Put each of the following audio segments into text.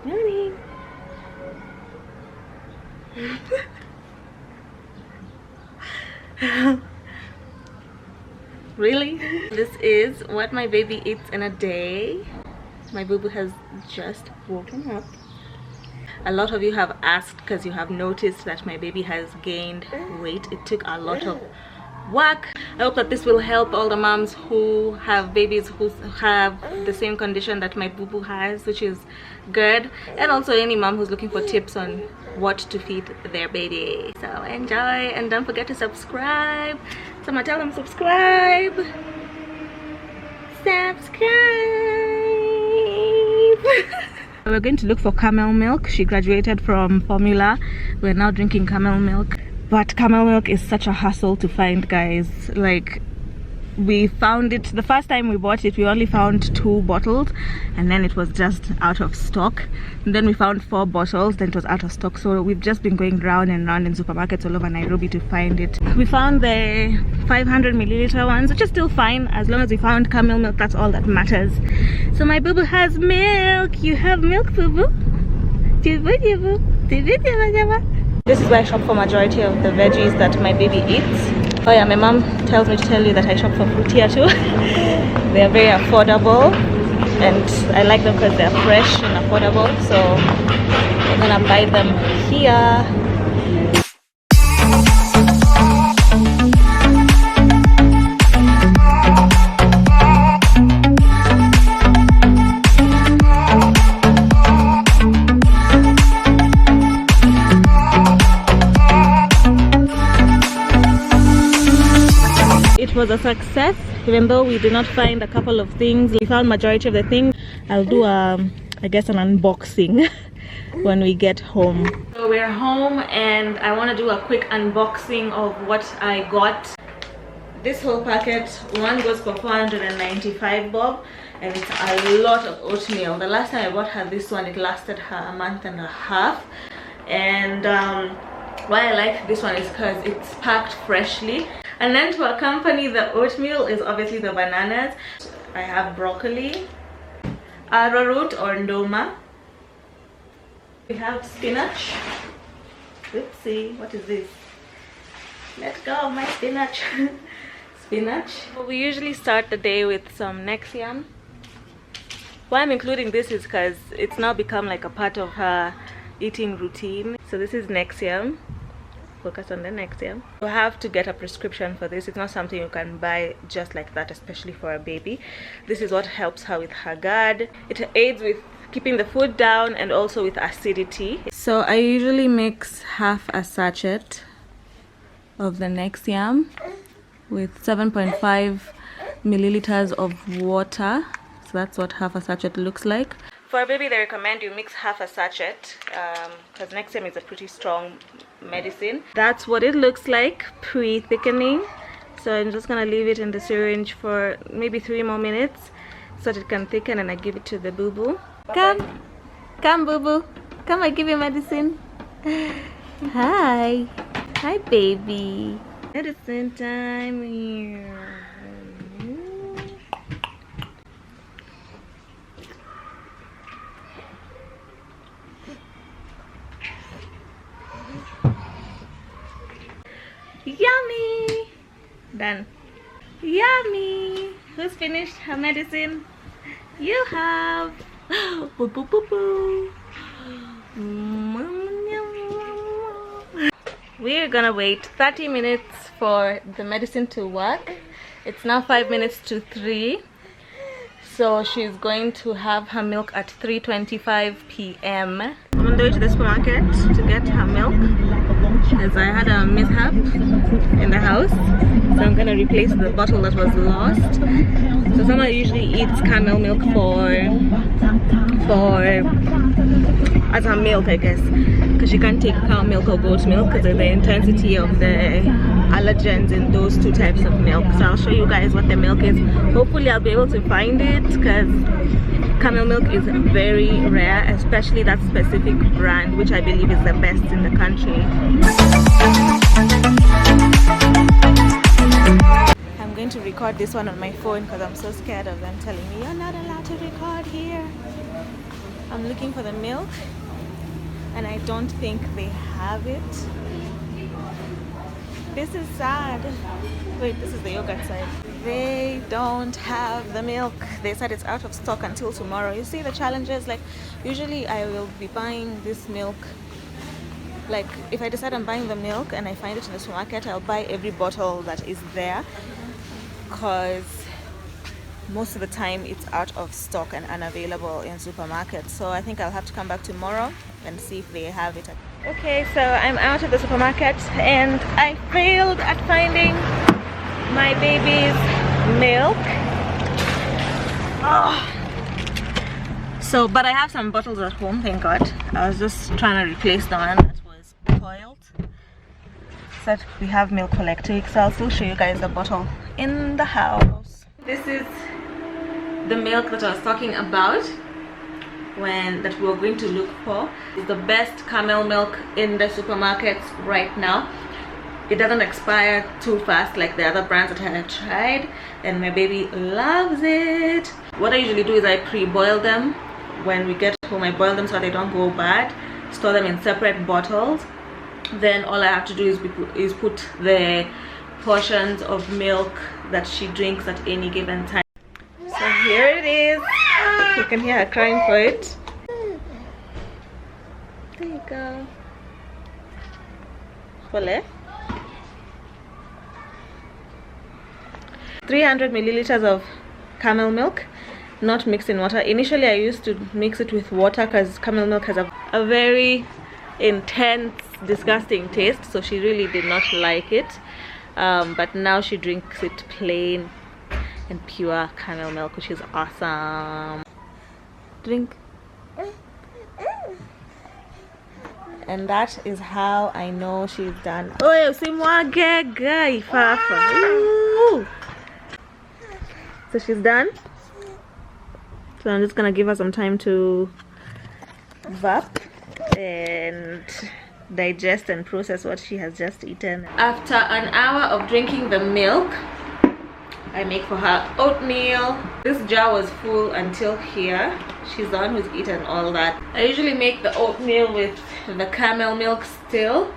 Morning. Really? This is what my baby eats in a day. My boo-boo has just woken up. A lot of you have asked because you have noticed that my baby has gained weight. It took a lot of work. I hope that this will help all the moms who have babies who have the same condition that my boo-boo has, which is GERD, and also any mom who's looking for tips on what to feed their baby. So enjoy, and don't forget to subscribe. Someone tell them subscribe. We're going to look for Camel milk. She graduated from formula. We're now drinking Camel milk. But Camel milk is such a hassle to find, guys. Like, we found it the first time we bought it, we only found 2 bottles, and then it was just out of stock. And then we found 4 bottles, then it was out of stock. So we've just been going round and round in supermarkets all over Nairobi to find it. We found the 500 milliliter ones, which is still fine. As long as we found Camel milk, that's all that matters. So my boo-boo has milk. You have milk, boo-boo? This is where I shop for majority of the veggies that my baby eats. Oh yeah, my mom tells me to tell you that I shop for fruit here too. They are very affordable, and I like them because they're fresh and affordable. So I'm gonna buy them here. It was a success, even though we did not find a couple of things. We found majority of the things. I'll do I guess an unboxing when we get home. So we're home, and I want to do a quick unboxing of what I got. This whole packet, one goes for 495 bob, and it's a lot of oatmeal. The last time I bought her this one, it lasted her a month and a half. And why I like this one is because it's packed freshly. And then to accompany the oatmeal is obviously the bananas. I have broccoli, arrowroot or ndoma. We have spinach. Oopsie, what is this? Let go of my spinach. Spinach. We usually start the day with some Nexium. Why I'm including this is because it's now become like a part of her eating routine. So this is Nexium. Focus on the Nexium. You have to get a prescription for this. It's not something you can buy just like that, especially for a baby. This is what helps her with her GERD. It aids with keeping the food down and also with acidity. So I usually mix half a sachet of the Nexium with 7.5 milliliters of water. So that's what half a sachet looks like. For a baby, they recommend you mix half a sachet because Nexium is a pretty strong medicine. That's what it looks like pre-thickening. So I'm just gonna leave it in the syringe for maybe 3 more minutes so that it can thicken, and I give it to the boo-boo. Come, come boo-boo, come, I give you medicine. Hi, hi baby. Medicine time here. Yummy! Done. Yummy! Who's finished her medicine? You have. Boo, boo, boo, boo. We're gonna wait 30 minutes for the medicine to work. It's now 5 minutes to 3. So she's going to have her milk at 3:25 p.m. I'm on the way to the supermarket to get her milk, as I had a mishap in the house. So I'm gonna replace the bottle that was lost. So someone usually eats Camel milk as her milk, I guess, because she can't take cow milk or goat milk because of the intensity of the allergens in those 2 types of milk. So I'll show you guys what the milk is. Hopefully I'll be able to find it, because Camel milk is very rare, especially that specific brand, which I believe is the best in the country. I'm going to record this one on my phone because I'm so scared of them telling me you're not allowed to record here. I'm looking for the milk and I don't think they have it. This is sad. Wait, this is the yogurt side. They don't have the milk. They said it's out of stock until tomorrow. You see the challenges? Like, usually I will be buying this milk. Like, if I decide I'm buying the milk and I find it in the supermarket, I'll buy every bottle that is there, because most of the time it's out of stock and unavailable in supermarkets. So I think I'll have to come back tomorrow and see if they have it. Okay, so I'm out of the supermarket and I failed at finding my baby's milk. So, but I have some bottles at home, thank God. I was just trying to replace the one that was spoiled. So we have milk for like 2 weeks, so I'll still show you guys the bottle in the house. This is the milk that I was talking about that we were going to look for. It's the best Camel milk in the supermarkets right now. It doesn't expire too fast like the other brands that I have tried, and my baby loves it. What I usually do is I pre-boil them. When we get home, I boil them so they don't go bad, store them in separate bottles. Then all I have to do is put the portions of milk that she drinks at any given time. So here it is. You can hear her crying for it. There you go. Fole. 300 milliliters of Camel milk, not mixed in water. Initially I used to mix it with water because Camel milk has a very intense, disgusting taste, so she really did not like it. But now she drinks it plain and pure Camel milk, which is awesome. Drink. And that is how I know she's done. Oh, so she's done. So I'm just gonna give her some time to vap and digest and process what she has just eaten. After an hour of drinking the milk, I make for her oatmeal. This jar was full until here. She's the one who's eaten all that. I usually make the oatmeal with the Camel milk still,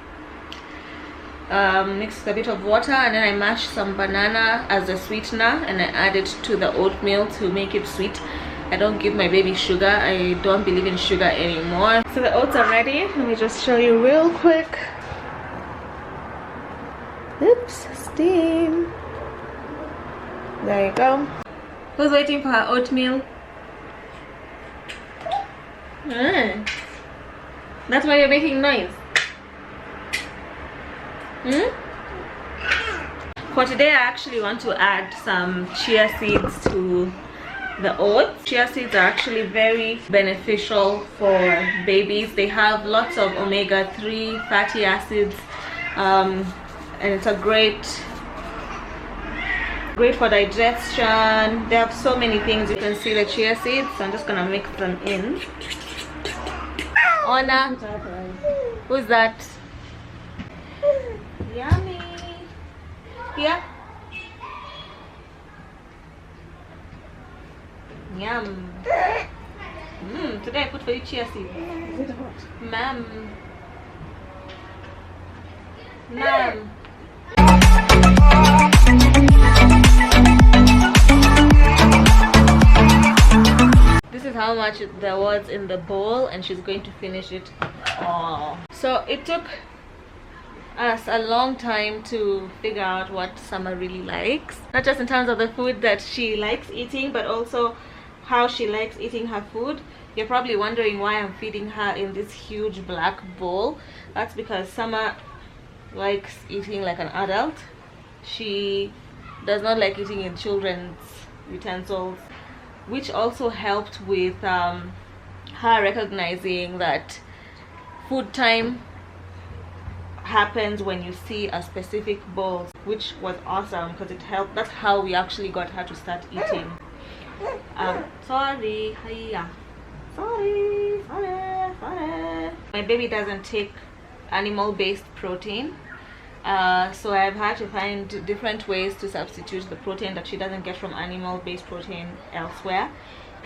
mix with a bit of water, and then I mash some banana as a sweetener and I add it to the oatmeal to make it sweet. I don't give my baby sugar. I don't believe in sugar anymore. So the oats are ready. Let me just show you real quick. Oops, steam. There you go. Who's waiting for her oatmeal? That's why you're making noise. For today I actually want to add some chia seeds to the oats. Chia seeds are actually very beneficial for babies. They have lots of omega-3 fatty acids, and it's a great for digestion. They have so many things. You can see the chia seeds, so I'm just gonna mix them in. Ona, who's that? Yummy. Here. Yum. Today I put for you chia seeds. Is it hot? Ma'am. Ma'am. This is how much there was in the bowl, and she's going to finish it all. So it took us a long time to figure out what Summer really likes, not just in terms of the food that she likes eating, but also how she likes eating her food. You're probably wondering why I'm feeding her in this huge black bowl. That's because Summer likes eating like an adult. She does not like eating in children's utensils, which also helped with her recognizing that food time happens when you see a specific bowl, which was awesome because it helped. That's how we actually got her to start eating. Sorry. My baby doesn't take animal-based protein, so I've had to find different ways to substitute the protein that she doesn't get from animal-based protein elsewhere.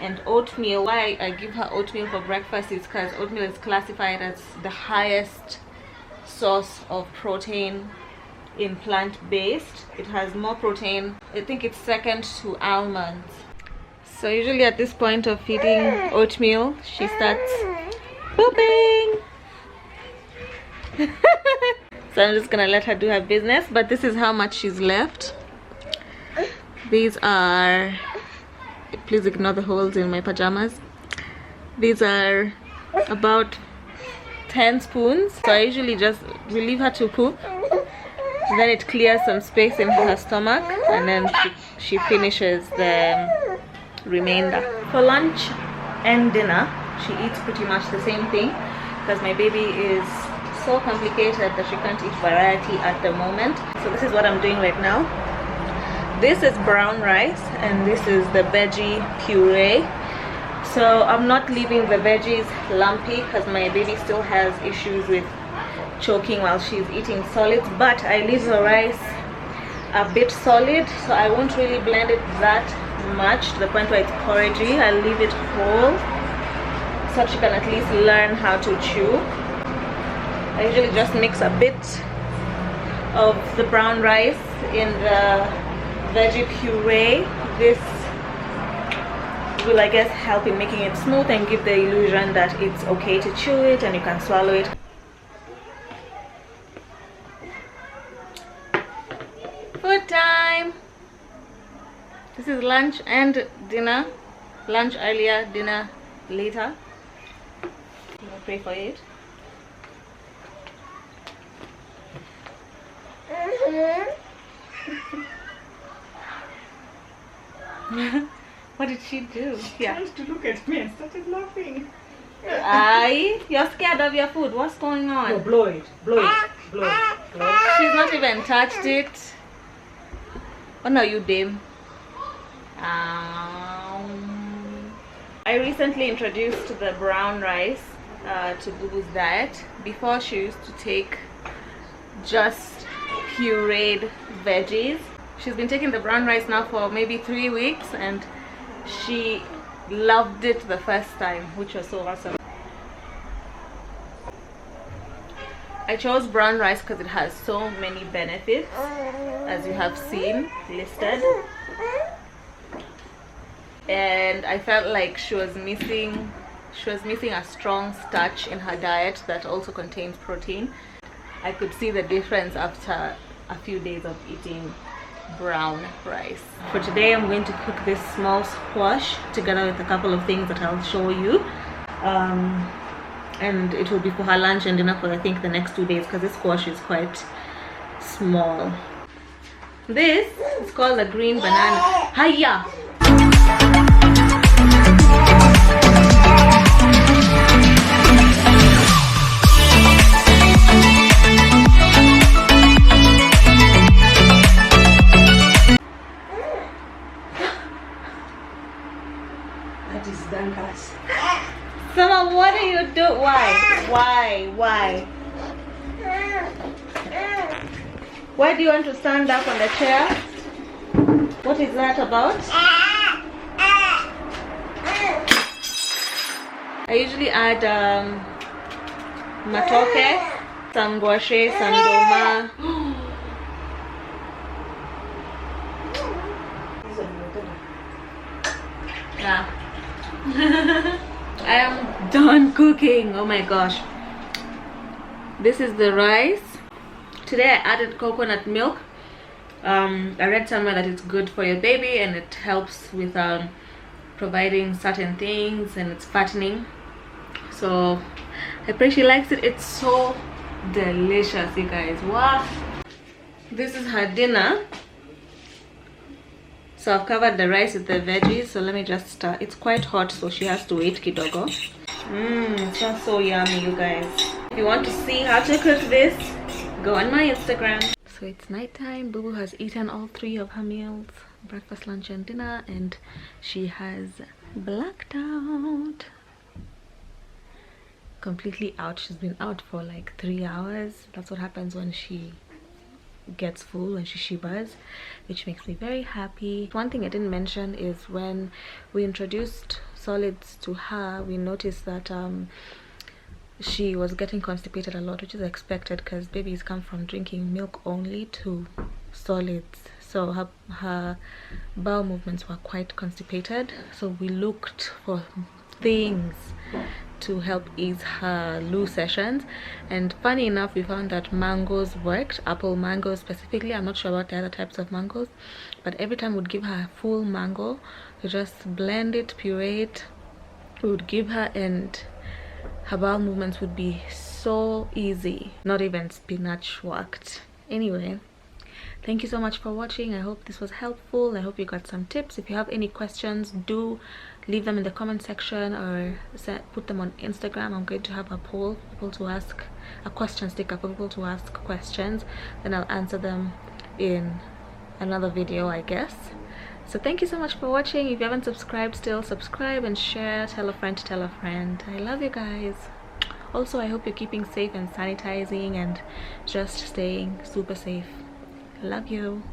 and oatmeal. Why I give her oatmeal for breakfast is because oatmeal is classified as the highest source of protein in plant-based. It has more protein. I think it's second to almonds. So usually at this point of feeding oatmeal, she starts pooping. So I'm just gonna let her do her business, but this is how much she's left. These are, please ignore the holes in my pajamas. These are about 10 spoons. So I usually just leave her to poop, then it clears some space in her stomach, and then she finishes the remainder. For lunch and dinner, she eats pretty much the same thing because my baby is so complicated that she can't eat variety at the moment. So this is what I'm doing right now. This is brown rice and this is the veggie puree. So I'm not leaving the veggies lumpy because my baby still has issues with choking while she's eating solids, but I leave the rice a bit solid, so I won't really blend it that much to the point where it's porridgey. I leave it whole so she can at least learn how to chew. I usually just mix a bit of the brown rice in the veggie puree. This will, I guess, help in making it smooth and give the illusion that it's okay to chew it and you can swallow it. Food time! This is lunch and dinner. Lunch earlier, dinner later. I'll pray for it. What did she do? Yeah. She started to look at me and started laughing. Aye, you're scared of your food. What's going on? No, blow it. Blow it. Blow it. Blow it. She's not even touched it. What are you, dame? I recently introduced the brown rice to Bubu's diet. Before, she used to take just pureed veggies. She's been taking the brown rice now for maybe 3 weeks and she loved it the first time, which was so awesome. I chose brown rice because it has so many benefits, as you have seen listed, and I felt like she was missing a strong starch in her diet that also contains protein. I could see the difference after a few days of eating brown rice. For today, I'm going to cook this small squash together with a couple of things that I'll show you, and it will be for her lunch and dinner for I think the next 2 days because this squash is quite small. This is called a green banana. Hiya! Summer, what do you do? Why? Why do you want to stand up on the chair? What is that about? I usually add matoke, some guache, some doma. Yeah. I am done cooking. Oh my gosh. This is the rice. Today I added coconut milk. I read somewhere that it's good for your baby and it helps with providing certain things and it's fattening. So I pray she likes it. It's so delicious, you guys. Wow. This is her dinner. So I've covered the rice with the veggies, so let me just start. It's quite hot, so she has to wait kidogo. It smells so yummy, you guys. If you want to see how to cook this, go on my Instagram. So it's nighttime. Bubu has eaten all 3 of her meals, breakfast, lunch and dinner, and she has blacked out. Completely out. She's been out for like 3 hours. That's what happens when she gets full, when she shivers, which makes me very happy. One thing I didn't mention is when we introduced solids to her, we noticed that she was getting constipated a lot, which is expected because babies come from drinking milk only to solids. So her bowel movements were quite constipated, so we looked for things to help ease her loo sessions, and funny enough we found that mangoes worked, apple mangoes specifically. I'm not sure about the other types of mangoes, but every time we'd give her a full mango, we just blend it, puree it, we would give her, and her bowel movements would be so easy. Not even spinach worked. Anyway, thank you so much for watching. I hope this was helpful. I hope you got some tips. If you have any questions, do leave them in the comment section or put them on Instagram. I'm going to have a poll for people to ask, a question sticker for people to ask questions, then I'll answer them in another video, I guess. So thank you so much for watching. If you haven't subscribed still, subscribe and share. Tell a friend to tell a friend. I love you guys. Also, I hope you're keeping safe and sanitizing and just staying super safe. Love you.